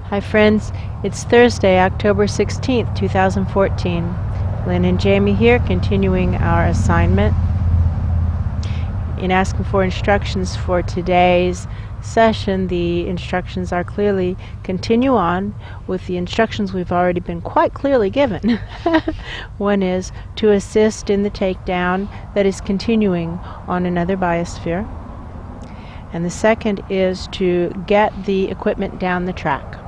Hi friends, it's Thursday, October 16th, 2014. Lynn and Jamie here, continuing our assignment. In asking for instructions for today's session, the instructions are clearly continue on with the instructions we've already been quite clearly given. One is to assist in the takedown that is continuing on another biosphere. And the second is to get the equipment down the track.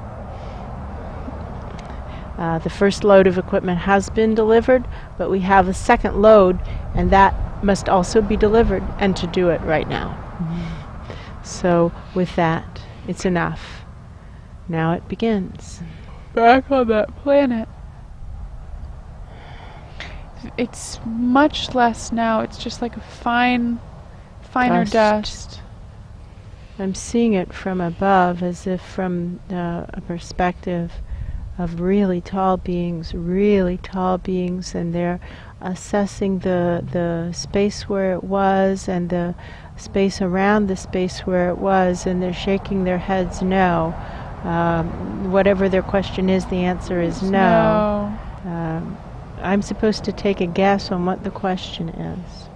The first load of equipment has been delivered, but we have a second load, and that must also be delivered, and to do it right now. So with that, it's enough. Now it begins. Back on that planet. It's much less now. It's just like a finer dust. I'm seeing it from above, as if from a perspective of really tall beings, and they're assessing the space where it was and the space around the space where it was, and they're shaking their heads no. Whatever their question is, the answer is no. I'm supposed to take a guess on what the question is.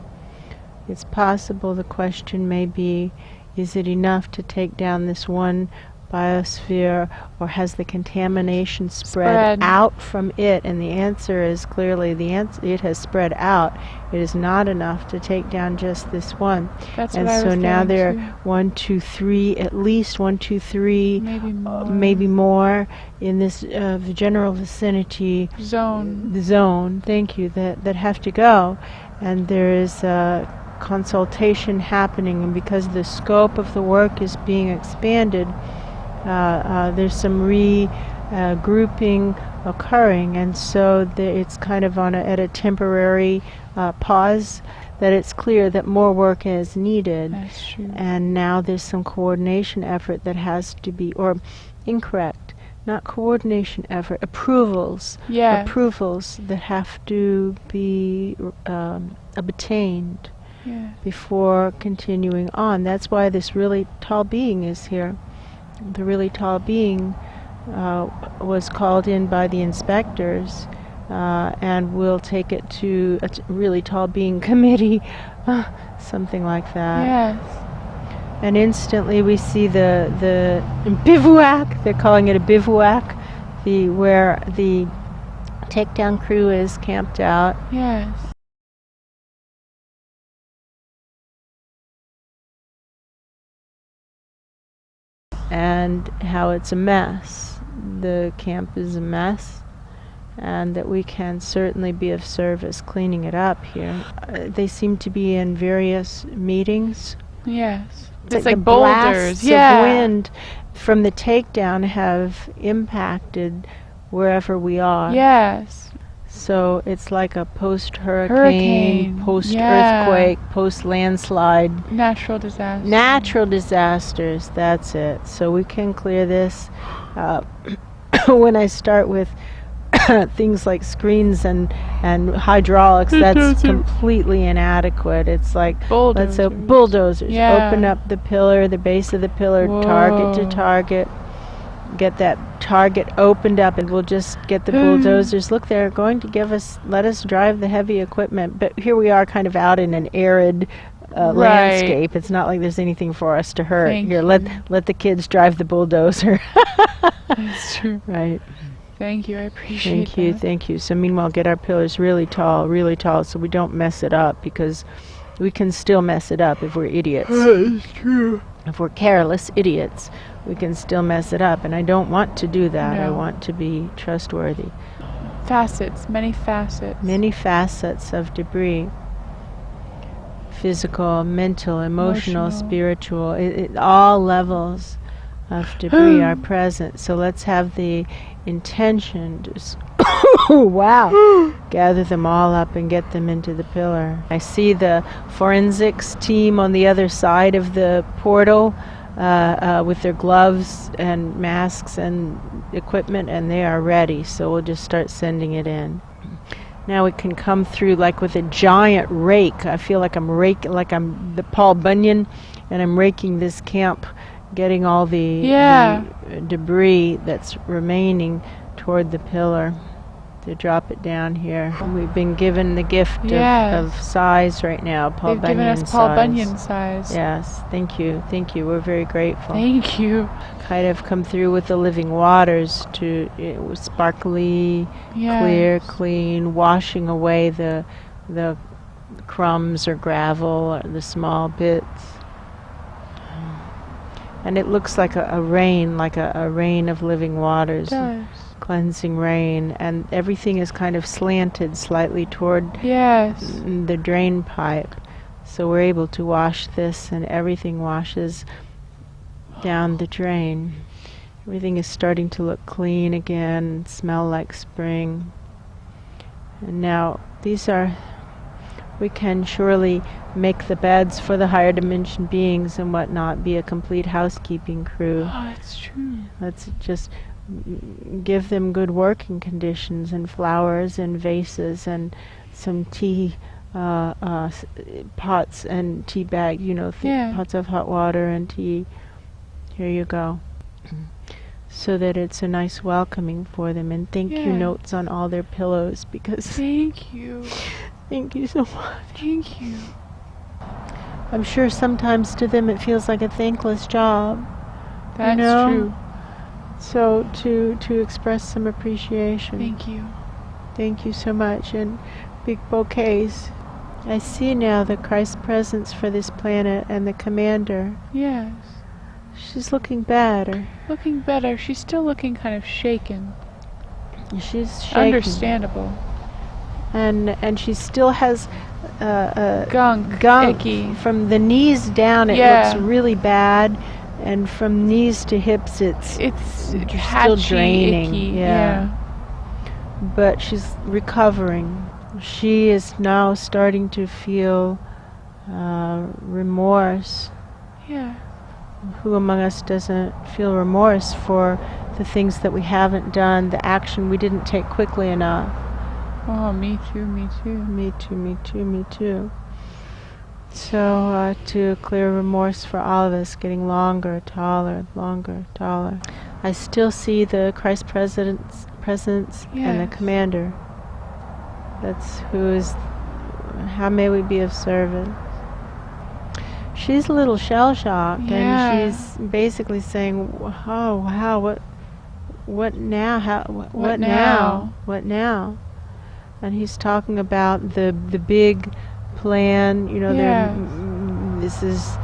It's possible the question may be, is it enough to take down this one biosphere, or has the contamination spread out from it? And the answer is clearly it has spread out. It is not enough to take down just this one. That's and what I so was now there are too. 1, 2, 3, at least 1, 2, 3, maybe more in this general vicinity zone. Thank you. That have to go, and there is consultation happening, and because the scope of the work is being expanded, there's some regrouping occurring, and so it's kind of at a temporary pause, that it's clear that more work is needed. That's true. And now there's some coordination effort that has to be, or incorrect, not coordination effort, approvals that have to be obtained before continuing on. That's why this really tall being is here. The really tall being was called in by the inspectors, and we'll take it to a really tall being committee, something like that. Yes. And instantly we see the bivouac. They're calling it a bivouac, where the takedown crew is camped out. Yes. And how it's a mess. The camp is a mess, and that we can certainly be of service cleaning it up here. They seem to be in various meetings. Yes. It's like the boulders. blasts of wind from the takedown have impacted wherever we are. Yes. So it's like a post-hurricane, post-earthquake, post-landslide. Natural disasters. Natural disasters, that's it. So we can clear this. When I start with things like screens and hydraulics, that's completely inadequate. It's like, bulldozers. Open up the pillar, the base of the pillar, target to target. Get that target opened up, and we'll just get the bulldozers. Look, they're going to let us drive the heavy equipment, but here we are kind of out in an arid landscape. It's not like there's anything for us to hurt. Let the kids drive the bulldozer. That's true. Right. Thank you, I appreciate that. Thank you. So meanwhile, get our pillars really tall, so we don't mess it up, because we can still mess it up if we're idiots. That's true. If we're careless idiots, we can still mess it up, and I don't want to do that. No. I want to be trustworthy. Many facets. Many facets of debris. Physical, mental, emotional, spiritual. All levels of debris are present. So let's have the intention to gather them all up and get them into the pillar. I see the forensics team on the other side of the portal with their gloves and masks and equipment, and they are ready. So we'll just start sending it in. Now we can come through like with a giant rake. I feel like I'm the Paul Bunyan, and I'm raking this camp getting all the Yeah. debris that's remaining toward the pillar to drop it down here. We've been given the gift Yes. of size right now, Paul They've Bunyan given us Paul size. Bunyan size. Yes, thank you, thank you. We're very grateful. Thank you. Kind of come through with the living waters to it was sparkly, Yes. clear, clean, washing away the crumbs or gravel or the small bits. And it looks like a rain, like a rain of living waters. It does. Cleansing rain, and everything is kind of slanted slightly toward Yes. the drain pipe. So we're able to wash this, and everything washes down the drain. Everything is starting to look clean again, and smell like spring. And now we can surely make the beds for the higher dimension beings and whatnot, be a complete housekeeping crew. Oh, that's true. Let's just give them good working conditions, and flowers and vases and some tea pots and tea bag, Yeah. pots of hot water and tea. Here you go. So that it's a nice welcoming for them, and thank you Yeah. notes on all their pillows, because Thank you. thank you so much. Thank you. I'm sure sometimes to them it feels like a thankless job. That's know? true. So to express some appreciation. Thank you. Thank you so much. And big bouquets. I see now the Christ presence for this planet and the commander. Yes. She's looking better. Looking better. She's still looking kind of shaken. She's shaking. Understandable. And she still has Gunk. Icky. from the knees down. It Yeah. looks really bad, and from knees to hips it's Still still draining. Icky. Yeah. But she's recovering. She is now starting to feel remorse. Yeah. Who among us doesn't feel remorse for the things that we haven't done, the action we didn't take quickly enough? Oh, me too, me too. Me too, me too, me too. So to clear remorse for all of us, getting longer, taller, longer, taller. I still see the Christ presence and the Yes. commander. That's who is, how may we be of service? She's a little shell-shocked, Yeah. and she's basically saying, "Oh, wow, what now? What now? now? What now?" And he's talking about the big plan. Yeah. This is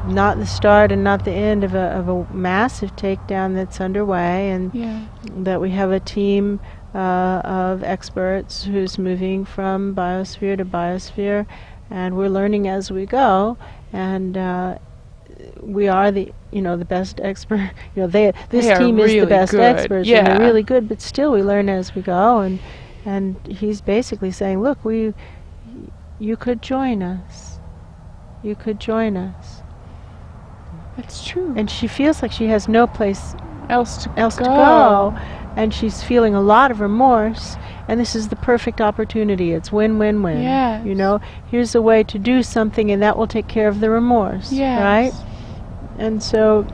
not the start and not the end of a massive takedown that's underway, and Yeah. that we have a team of experts who's moving from biosphere to biosphere, and we're learning as we go, and we are the best expert. This They are team is the really best good. experts, and Yeah. they're really good. But still, we learn as we go, and he's basically saying, "Look, you could join us. You could join us." That's true. And she feels like she has no place else to go, and she's feeling a lot of remorse, and this is the perfect opportunity. It's win-win-win. Yes. Here's a way to do something, and that will take care of the remorse. Yes. Right? And so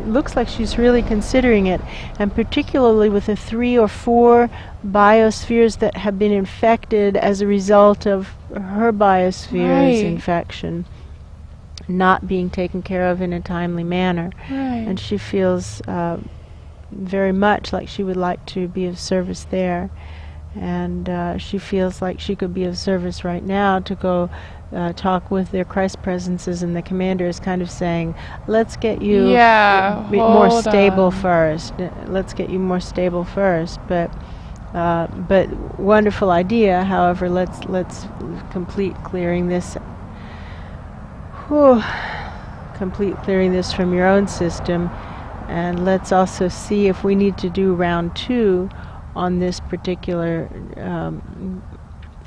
looks like she's really considering it, and particularly with the 3 or 4 biospheres that have been infected as a result of her biosphere's Right. infection not being taken care of in a timely manner. Right. And she feels very much like she would like to be of service there, and she feels like she could be of service right now to go talk with their Christ presences, and the commander is kind of saying, let's get you more stable first. Let's get you more stable first. But wonderful idea. However, let's complete clearing this. Complete clearing this from your own system, and let's also see if we need to do round 2 on this particular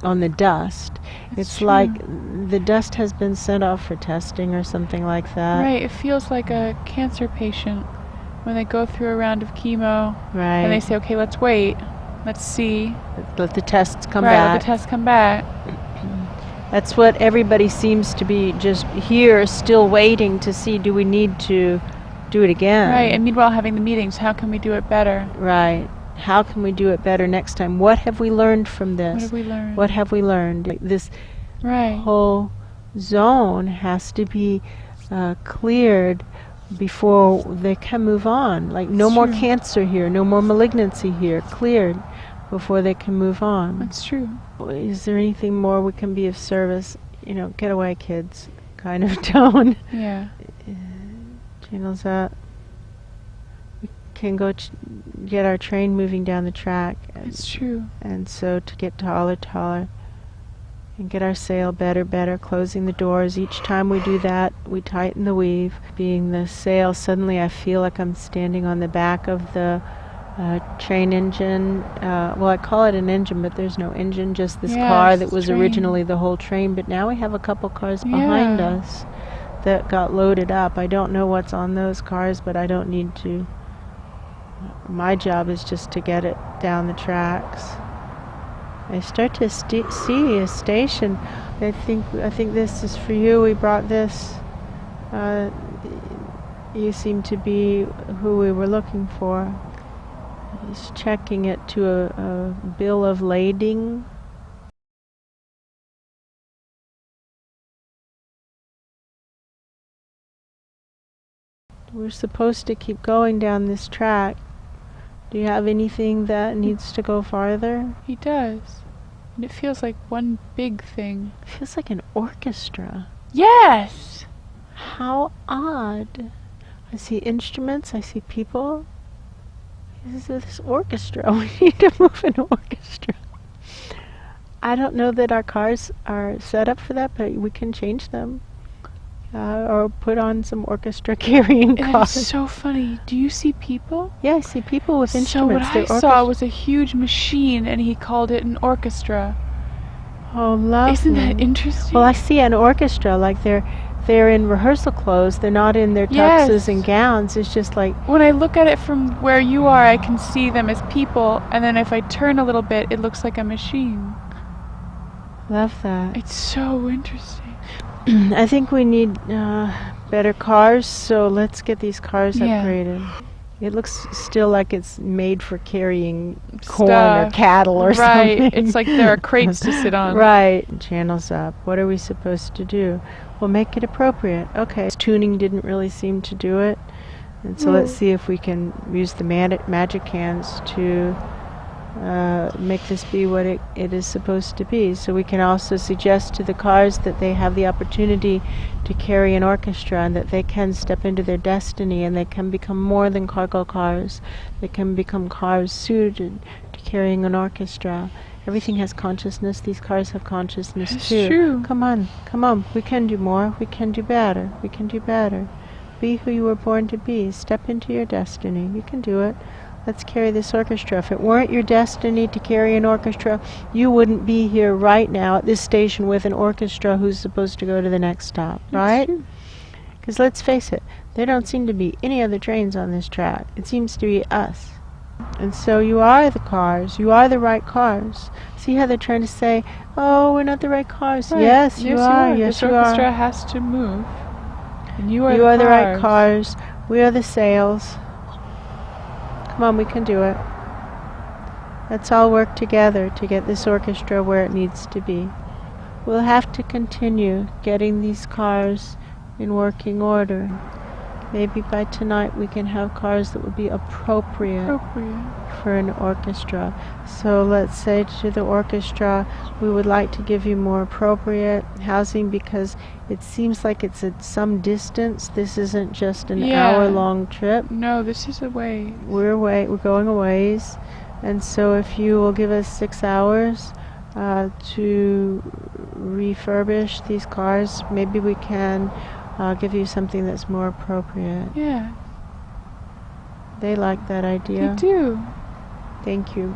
on the dust. It's true. like the dust has been sent off for testing or something like that. Right. It feels like a cancer patient when they go through a round of chemo, Right. and they say, "Okay, let's wait, let's see." Let the tests come Right. back. Let the tests come back. That's what everybody seems to be just here, still waiting to see, do we need to do it again? Right, and meanwhile having the meetings, how can we do it better? Right. How can we do it better next time? What have we learned from this? What have we learned? What have we learned? Like this whole zone has to be cleared before they can move on. Like no more cancer here, no more malignancy here, cleared before they can move on. That's true. Is there anything more we can be of service? You know, get away, kids, kind of tone. Yeah. Channels up. We can go get our train moving down the track. It's true. And so to get taller, and get our sail better, closing the doors. Each time we do that, we tighten the weave. Being the sail, suddenly I feel like I'm standing on the back of the train engine. Well, I call it an engine, but there's no engine, just this car that was originally the whole train. But now we have a couple cars behind us that got loaded up. I don't know what's on those cars, but I don't need to. My job is just to get it down the tracks. I start to see a station. I think this is for you. We brought this. You seem to be who we were looking for. Just checking it to a bill of lading. We're supposed to keep going down this track. Do you have anything that needs to go farther? He does. And it feels like one big thing. It feels like an orchestra. Yes! How odd. I see instruments, I see people. This orchestra. We need to move an orchestra. I don't know that our cars are set up for that, but we can change them. Or put on some orchestra carrying cars. It's so funny. Do you see people? Yeah, I see people with instruments. So what I saw was a huge machine, and he called it an orchestra. Oh, lovely. Isn't that interesting? Well, I see an orchestra, like they're in rehearsal clothes. They're not in their tuxes and gowns. It's just like... When I look at it from where you are, I can see them as people, and then if I turn a little bit, it looks like a machine. Love that. It's so interesting. I think we need better cars, so let's get these cars upgraded. It looks still like it's made for carrying corn or cattle or something. Right, it's like there are crates to sit on. Right. Channels up. What are we supposed to do? Well, make it appropriate. Okay. Tuning didn't really seem to do it. And so let's see if we can use the magic hands to make this be what it is supposed to be. So we can also suggest to the cars that they have the opportunity to carry an orchestra, and that they can step into their destiny, and they can become more than cargo cars. They can become cars suited to carrying an orchestra. Everything has consciousness. These cars have consciousness too. It's true. Come on. We can do more. We can do better. We can do better. Be who you were born to be. Step into your destiny. You can do it. Let's carry this orchestra. If it weren't your destiny to carry an orchestra, you wouldn't be here right now at this station with an orchestra who's supposed to go to the next stop, right? Because let's face it, there don't seem to be any other trains on this track. It seems to be us. And so you are the cars. You are the right cars. See how they're trying to say, oh, we're not the right cars. Right. Yes, you are. Yes, Yes, you are. This orchestra has to move. And you are the right cars. We are the sails. Come on, we can do it. Let's all work together to get this orchestra where it needs to be. We'll have to continue getting these cars in working order. Maybe by tonight we can have cars that would be appropriate for an orchestra. So let's say to the orchestra, we would like to give you more appropriate housing because it seems like it's at some distance. This isn't just an hour-long trip. No, this is a way. We're going a ways. And so if you will give us 6 hours to refurbish these cars, maybe we can give you something that's more appropriate. Yeah. They like that idea. They do. Thank you.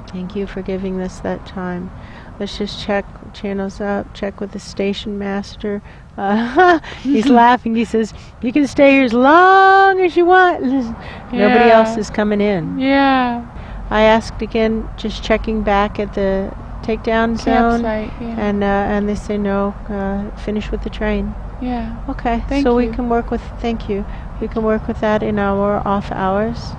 Thank you for giving us that time. Let's just check channels up, check with the station master. He's laughing. He says, you can stay here as long as you want. Nobody else is coming in. Yeah. I asked again, just checking back at the takedown zone, campsite. Yeah. and they say no, finish with the train. Yeah. Okay, Thank so you. we can work with. Thank you. We can work with that in our off hours.